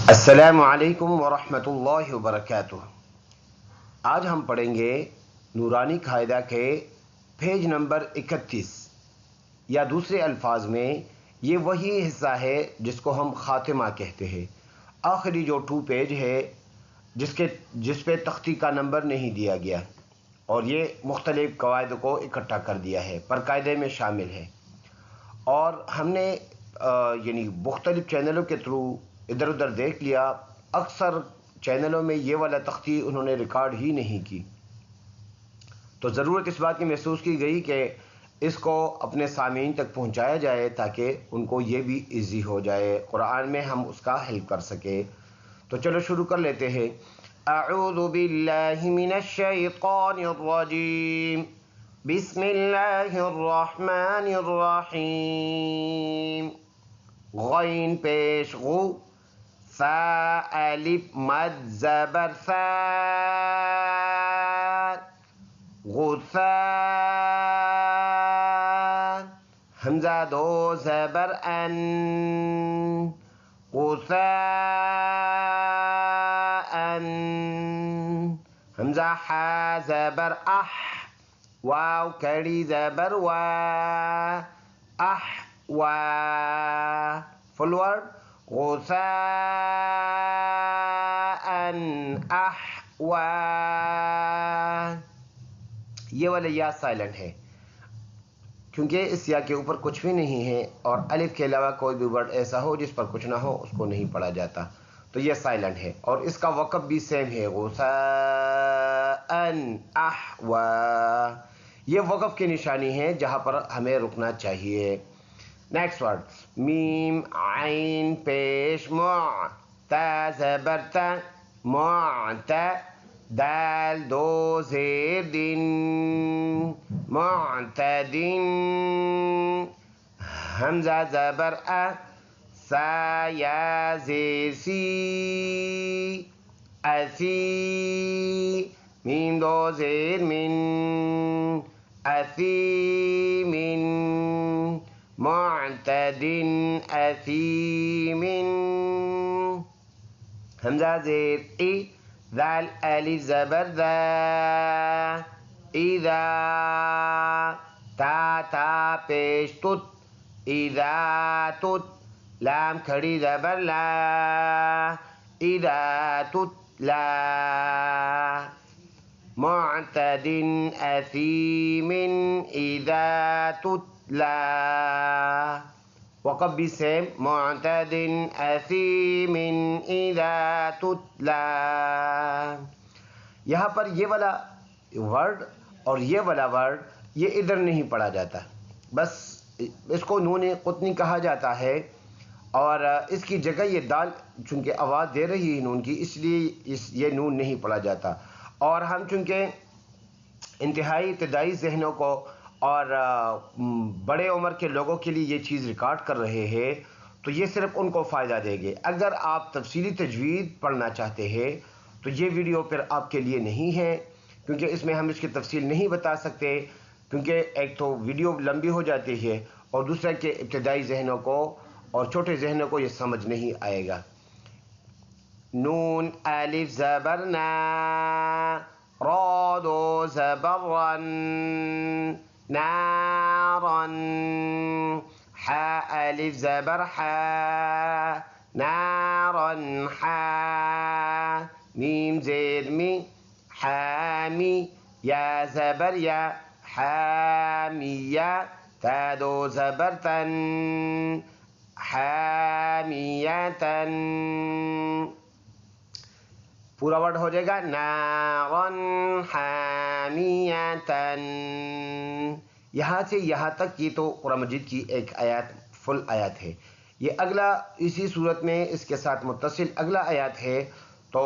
السلام علیکم ورحمۃ اللہ وبرکاتہ۔ آج ہم پڑھیں گے نورانی قاعدہ کے پیج نمبر 31، یا دوسرے الفاظ میں یہ وہی حصہ ہے جس کو ہم خاتمہ کہتے ہیں، آخری جو 2 پیج ہے جس پہ تختی کا نمبر نہیں دیا گیا، اور یہ مختلف قواعد کو اکٹھا کر دیا ہے، پر قاعدے میں شامل ہے۔ اور ہم نے یعنی مختلف چینلوں کے تھرو ادھر ادھر دیکھ لیا، اکثر چینلوں میں یہ والا تختی انہوں نے ریکارڈ ہی نہیں کی، تو ضرورت اس بات کی محسوس کی گئی کہ اس کو اپنے سامعین تک پہنچایا جائے تاکہ ان کو یہ بھی ایزی ہو جائے، قرآن میں ہم اس کا ہیلپ کر سکے۔ تو چلو شروع کر لیتے ہیں۔ اعوذ باللہ من الشیطان الرجیم، بسم اللہ الرحمن الرحیم۔ غین پیش غو، فا الف مد زبر فا، غثا، حمزہ 2 زبر ان، غثا ان، حمزہ حا زبر اح، واو کڑی زبر وا، اح وا، فل ورڈ غثاء احوا، یہ والا یا سائلنٹ ہے کیونکہ اس یا کے اوپر کچھ بھی نہیں ہے، اور الف کے علاوہ کوئی بھی ورڈ ایسا ہو جس پر کچھ نہ ہو اس کو نہیں پڑھا جاتا، تو یہ سائلنٹ ہے، اور اس کا وقف بھی سیم ہے، غثاء احوا۔ یہ وقف کی نشانی ہے جہاں پر ہمیں رکنا چاہیے۔ نیکسٹ ورڈ، میم عین پیش مع، تا زبر تا، معتا، دال 2 زیر دن، معتدن، حمزہ زبر ا، سا یا زیر سی، اسی، میم 2 زیر من، اثیمن، معتد اثیم، حمزہ زیر ای، ذال الف زبر ذا، اذا، تا پیش تت، اذا تت، لام کھڑی زبر لا، اذا تتلا، معتد اثیم اذا تتلا، وقف بھی سیم، معتد اثیم اذا تتلا۔ یہاں پر یہ والا ورڈ اور یہ والا ورڈ یہ ادھر نہیں پڑھا جاتا، بس اس کو نون قطنی کہا جاتا ہے، اور اس کی جگہ یہ دال چونکہ آواز دے رہی ہے نون کی، اس لیے یہ نون نہیں پڑھا جاتا، اور ہم چونکہ انتہائی ابتدائی ذہنوں کو اور بڑے عمر کے لوگوں کے لیے یہ چیز ریکارڈ کر رہے ہیں، تو یہ صرف ان کو فائدہ دے گے۔ اگر آپ تفصیلی تجوید پڑھنا چاہتے ہیں تو یہ ویڈیو پھر آپ کے لیے نہیں ہے، کیونکہ اس میں ہم اس کی تفصیل نہیں بتا سکتے، کیونکہ ایک تو ویڈیو لمبی ہو جاتی ہے، اور دوسرا کہ ابتدائی ذہنوں کو اور چھوٹے ذہنوں کو یہ سمجھ نہیں آئے گا۔ نون الف زبر نا، را 2 زبر رن، نارن، حا الف زبر حا، نارن حا، میم زیر می، حامی، یا زبر یا، حامیہ، تا 2 زبر تن، حامیتن، پورا ورڈ ہو جائے گا نارن حامیتن۔ یہاں سے یہاں تک یہ تو قرآن مجید کی ایک آیات، فل آیات ہے۔ یہ اگلا اسی صورت میں اس کے ساتھ متصل اگلا آیات ہے، تو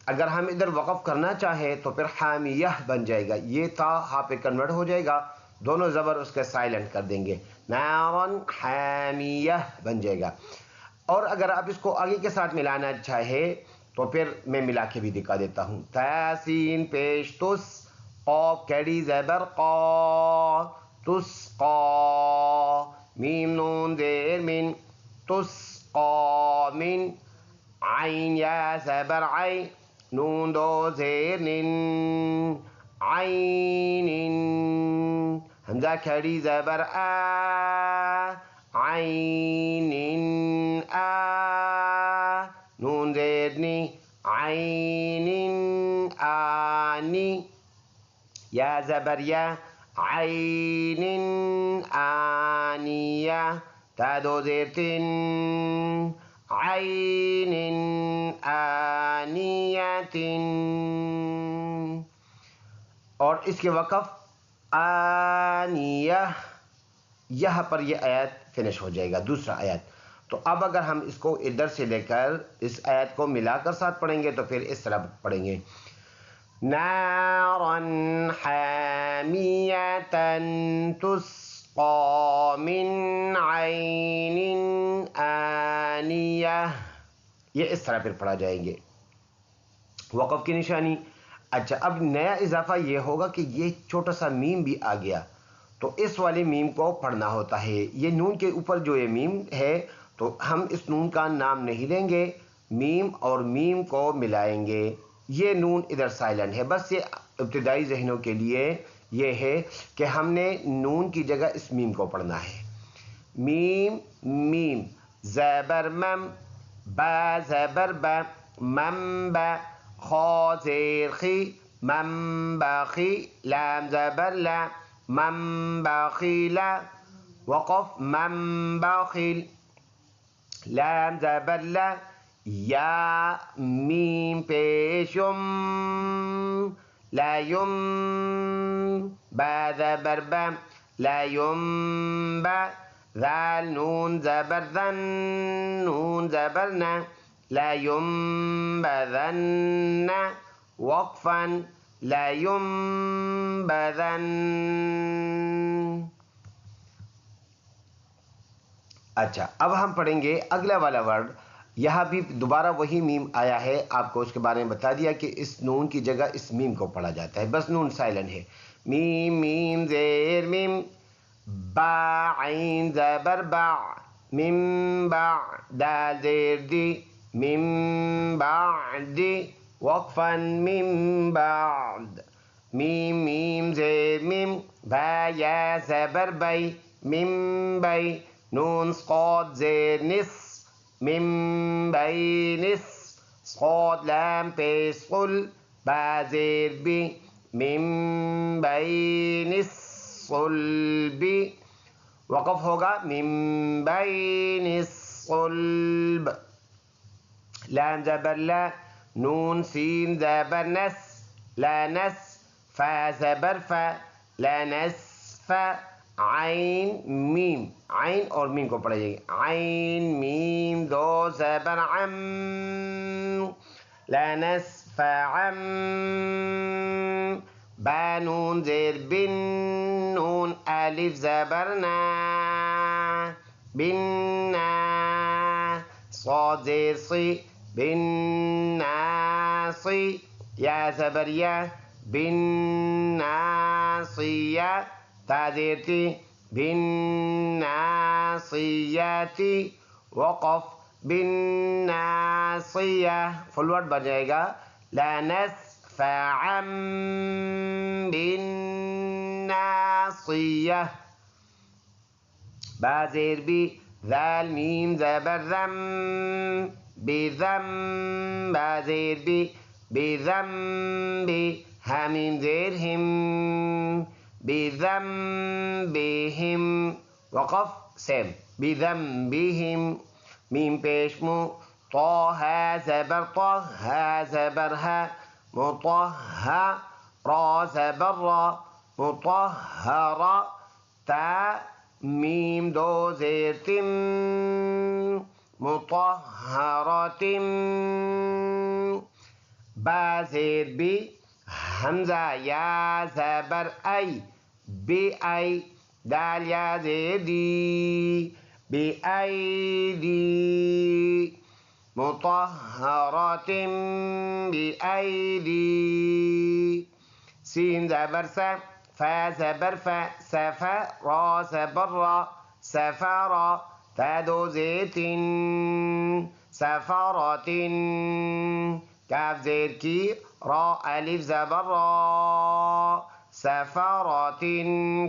اگر ہم ادھر وقف کرنا چاہیں تو پھر حامیہ بن جائے گا، یہ تا ہا پہ کنورٹ ہو جائے گا، دونوں زبر اس کے سائلنٹ کر دیں گے، نارن حامیہ بن جائے گا۔ اور اگر آپ اس کو آگے کے ساتھ ملانا چاہے تو پھر میں ملا کے بھی دکھا دیتا ہوں۔ تا سین پیش تس، قاف کڑی زبر قا، تسقا، میم نون زیر من، تسقا من، عين يا زبر عين نون دو زير نين عين همزة كري زبر عين نون زير ني عين آني يا زبر يا عين آنية تا دو زيرتين عين آنية اور اس کے وقف آنیہ یہاں پر یہ آیت فنش ہو جائے گا دوسرا آیت. تو اب اگر ہم اس کو ادھر سے لے کر اس آیت کو ملا کر ساتھ پڑھیں گے تو پھر اس طرح پڑھیں گے نارا حامیة تسقى من عین آنیہ. یہ اس طرح پھر پڑھا جائیں گے وقف کی نشانی. اچھا اب نیا اضافہ یہ ہوگا کہ یہ چھوٹا سا میم بھی آ گیا تو اس والی میم کو پڑھنا ہوتا ہے. یہ نون کے اوپر جو یہ میم ہے تو ہم اس نون کا نام نہیں لیں گے, میم اور میم کو ملائیں گے. یہ نون ادھر سائلنٹ ہے. بس یہ ابتدائی ذہنوں کے لیے یہ ہے کہ ہم نے نون کی جگہ اس میم کو پڑھنا ہے. میم میم زبر مم با زبر با مم با خا زیر خی مم باخی لام زبر لا مم باخیلا وقف مم باخیل لام زبر لا یا میم پیشم لا یم با زبر با لا یم با ذال نون زبر ذن نون زبر نا لا ينبذن وقفا لا ينبذن. اچھا اب ہم پڑھیں گے اگلا والا ورڈ. یہاں بھی دوبارہ وہی میم آیا ہے, آپ کو اس کے بارے میں بتا دیا کہ اس نون کی جگہ اس میم کو پڑھا جاتا ہے. بس نون سائلنٹ ہے. میم میم زیر میم با عین زبر با میم با دال زیر دی من بعد وقفا من بعد میم میم زیر میم با یا زبر بی من بی نون صاد زیر نص من بی نص صاد لام پیش قل با زیر بی من بی نص صلب وقف ہوگا من بی نص صلب. لام زبر لا نون سين زبر نس لا نس فا زبر فا لا نس فا عين ميم عين اور ميم کو پڑھا جائے گا عين ميم دو زبر عم لا نس فا عم با نون زير بن نون ألف زبرنا بنا صاد زير صي بالناصي يا زبر يا بالناصية تا زير تي بالناصيات وقف بالناصية فل ورڈ بن جائے گا لا نسفعا بالناصية با زير بي ذال ميم زبر ذم بذم با زير بي بذنب همين زير هم بذنبهم وقف سم بذنبهم ميم بيشمو طه زبر طه ها زبر ها مطهر را زبر را مطهر تا ميم دو زير تم مطهرة با زير بي همزة يا زبر أي بأي دال يا زير دي بأيدي مطهرة بأيدي سين زبر سا فا زبر فا سفا را زبر را سفارا تا دو زیر تین سفرات کاف زیر کی را الف زبر را سفرات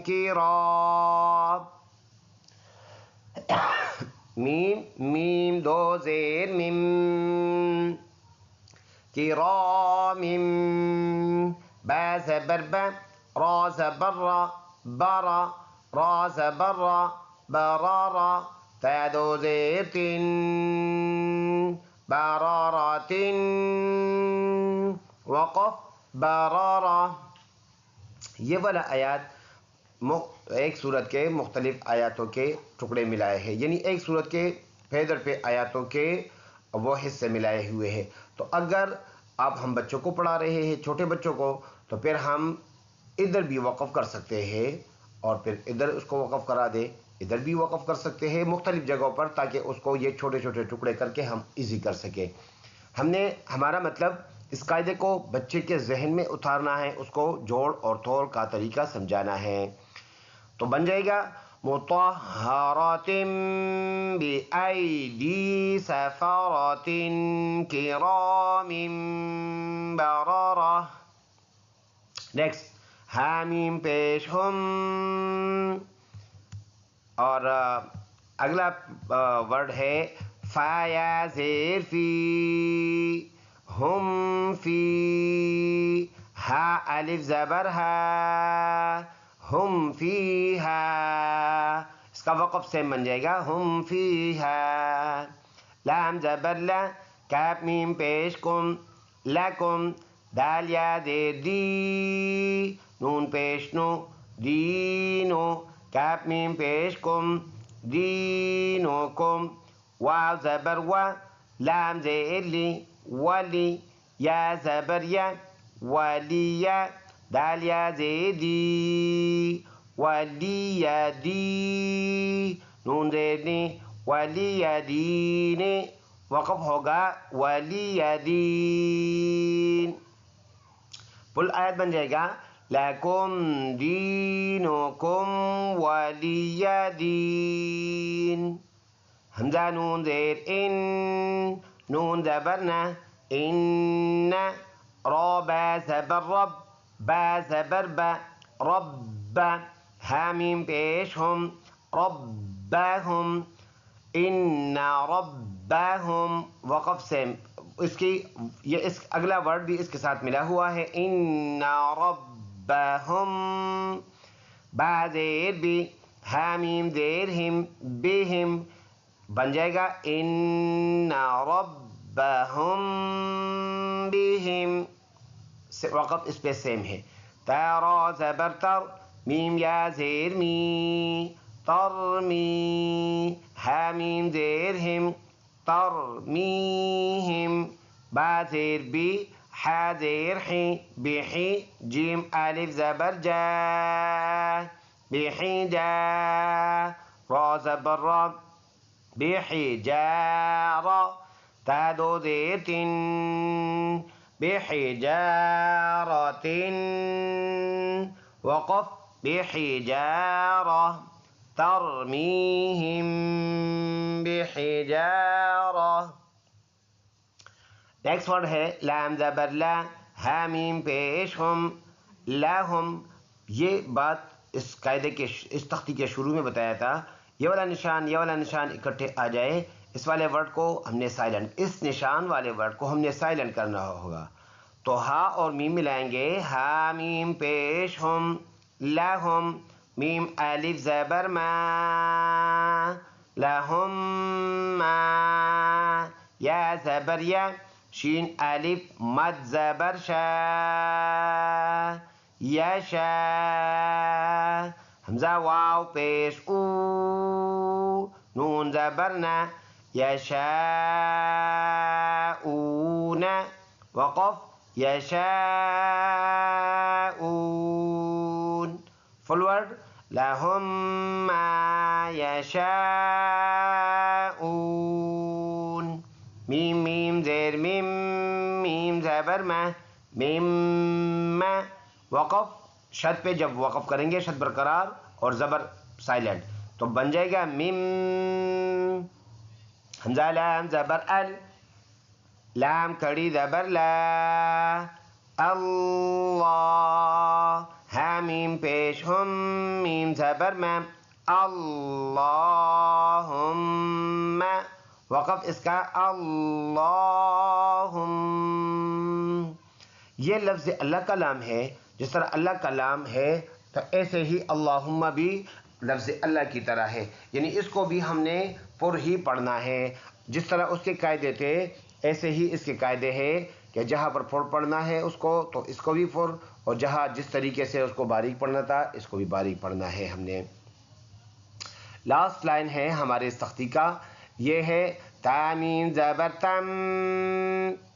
کی را میم میم دو زیر میم کرام با زبر با را زبر را برا را زبر را برارا تا دو زیر تین برارات وقف برارا. یہ والا آیات ایک صورت کے مختلف آیاتوں کے ٹکڑے ملائے ہیں، یعنی ایک صورت کے پیدر پہ آیاتوں کے وہ حصے ملائے ہوئے ہیں. تو اگر آپ ہم بچوں کو پڑھا رہے ہیں، چھوٹے بچوں کو، تو پھر ہم ادھر بھی وقف کر سکتے ہیں اور پھر ادھر اس کو وقف کرا دیں، ادھر بھی وقف کر سکتے ہیں مختلف جگہوں پر، تاکہ اس کو یہ چھوٹے چھوٹے ٹکڑے کر کے ہم ایزی کر سکیں. ہمارا مطلب اس قاعدے کو بچے کے ذہن میں اتارنا ہے، اس کو جوڑ اور توڑ کا طریقہ سمجھانا ہے. تو بن جائے گا مطہرات بأیدی سفرات کرام بررہ. نیکسٹ حامیم پیش ہم، اور اگلا ورڈ ہے فا یا زیر فی ہم فی ہا الف زبر ہا ہم فیہا. اس کا وقف سیم بن جائے گا ہم فیہا. لام زبر لا کاف میم پیش کم لکم دال یا زیر دی نون پیش نو دینو کاف میم پیش کم دینوکم. واو زبر و لام زیر لی ولی یا زبر یا ولی دال یا زیر دی ولی دی نون زیر نی ولی دین. وقف ہوگا ولی دین. فل آیت بن جائے گا لکم دینکم ولی دین. حمزہ نون زیر ان نون زبر نہ ان را با زبر رب با زبر با رب حامیم پیش ہم ربہم ان ربہم. وقف سے اس اگلا ورڈ بھی اس کے ساتھ ملا ہوا ہے ان ربہم. با زیر بی حامیم زیر ہم بہم بن جائے گا ان ربہم بہم. وقف اس پہ سیم ہے. تا را زبر تر میم یا زیر می ترمی حامیم زیر ہم ترمیہم. با زیر بی حا زیر حی بحی جیم الف زبر جا بحی جا را زبر را بحجارہ تا دو زیر تن بحجارۃ وقف بحجارہ ترمیہم بحجارہ. نیکسٹ ورڈ ہے لام زبر لا حامیم پیش ہم لہم. یہ بات اس قاعدے کے اس تختی کے شروع میں بتایا تھا. یہ والا نشان اکٹھے آ جائے، اس والے ورڈ کو ہم نے سائلنٹ، اس نشان والے ورڈ کو ہم نے سائلنٹ کرنا ہوگا. تو ہا اور میم ملائیں گے ہا میم پیش ہم لہم میم الف زبر ما لہم ما یا زبر یا شین الف مد زبر شا یشا حمزہ واو پیش او نون زبر نا یشاؤون وقف یشاؤون. فل ورڈ لہم ما یشاؤون. میم میم زیر میم میم زبر ما میم وقف شد پہ جب وقف کریں گے شد برقرار اور زبر سائلنٹ تو بن جائے گا میم، حمزہ لام زبر ال، لام کڑی زبر لا، اللہ، ہا میم پیش ہم، میم زبر میم، اللہم، وقف اس کا اللہم۔ یہ لفظ اللہ کا لام ہے، جس طرح اللہ کا لام ہے تو ایسے ہی اللہم بھی لفظ اللہ کی طرح ہے، یعنی اس کو بھی ہم نے پر ہی پڑھنا ہے۔ جس طرح اس کے قاعدے تھے ایسے ہی اس کے قاعدے ہیں کہ جہاں پر پر پڑھنا ہے اس کو تو اس کو بھی پر، اور جہاں جس طریقے سے اس کو باریک پڑھنا تھا اس کو بھی باریک پڑھنا ہے ہم نے۔ لاسٹ لائن ہے ہمارے اس تختی کا، یہ ہے تا میم زبر تم،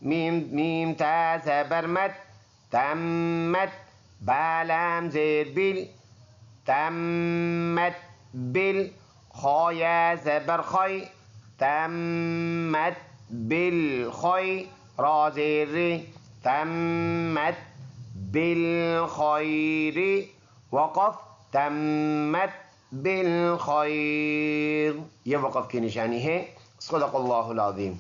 میم تا زبر مت، تمت، با لام زیر بل، تمت بل، خا یا زبر خی، تمت بالخی، را زیر ری، تمت بالخیر، وقف تمت بالخیر، یہ وقف کی نشانی ہے۔ صدق اللہ العظیم۔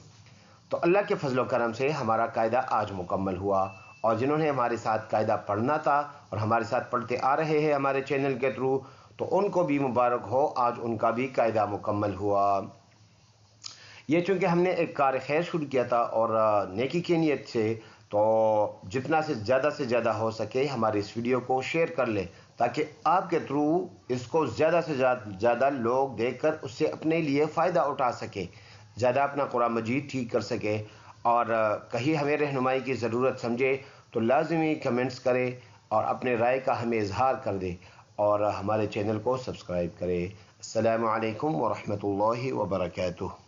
تو اللہ کے فضل و کرم سے ہمارا قاعدہ آج مکمل ہوا، اور جنہوں نے ہمارے ساتھ قاعدہ پڑھنا تھا اور ہمارے ساتھ پڑھتے آ رہے ہیں ہمارے چینل کے تھرو، تو ان کو بھی مبارک ہو، آج ان کا بھی قاعدہ مکمل ہوا۔ یہ چونکہ ہم نے ایک کار خیر شروع کیا تھا اور نیکی کی نیت سے، تو جتنا سے زیادہ ہو سکے ہماری اس ویڈیو کو شیئر کر لیں، تاکہ آپ کے تھرو اس کو زیادہ سے زیادہ لوگ دیکھ کر اس سے اپنے لیے فائدہ اٹھا سکے، زیادہ اپنا قرآن مجید ٹھیک کر سکے، اور کہیں ہمیں رہنمائی کی ضرورت سمجھے تو لازمی کمنٹس کرے اور اپنے رائے کا ہمیں اظہار کر دے، اور ہمارے چینل کو سبسکرائب کرے۔ السلام علیکم ورحمۃ اللہ وبرکاتہ۔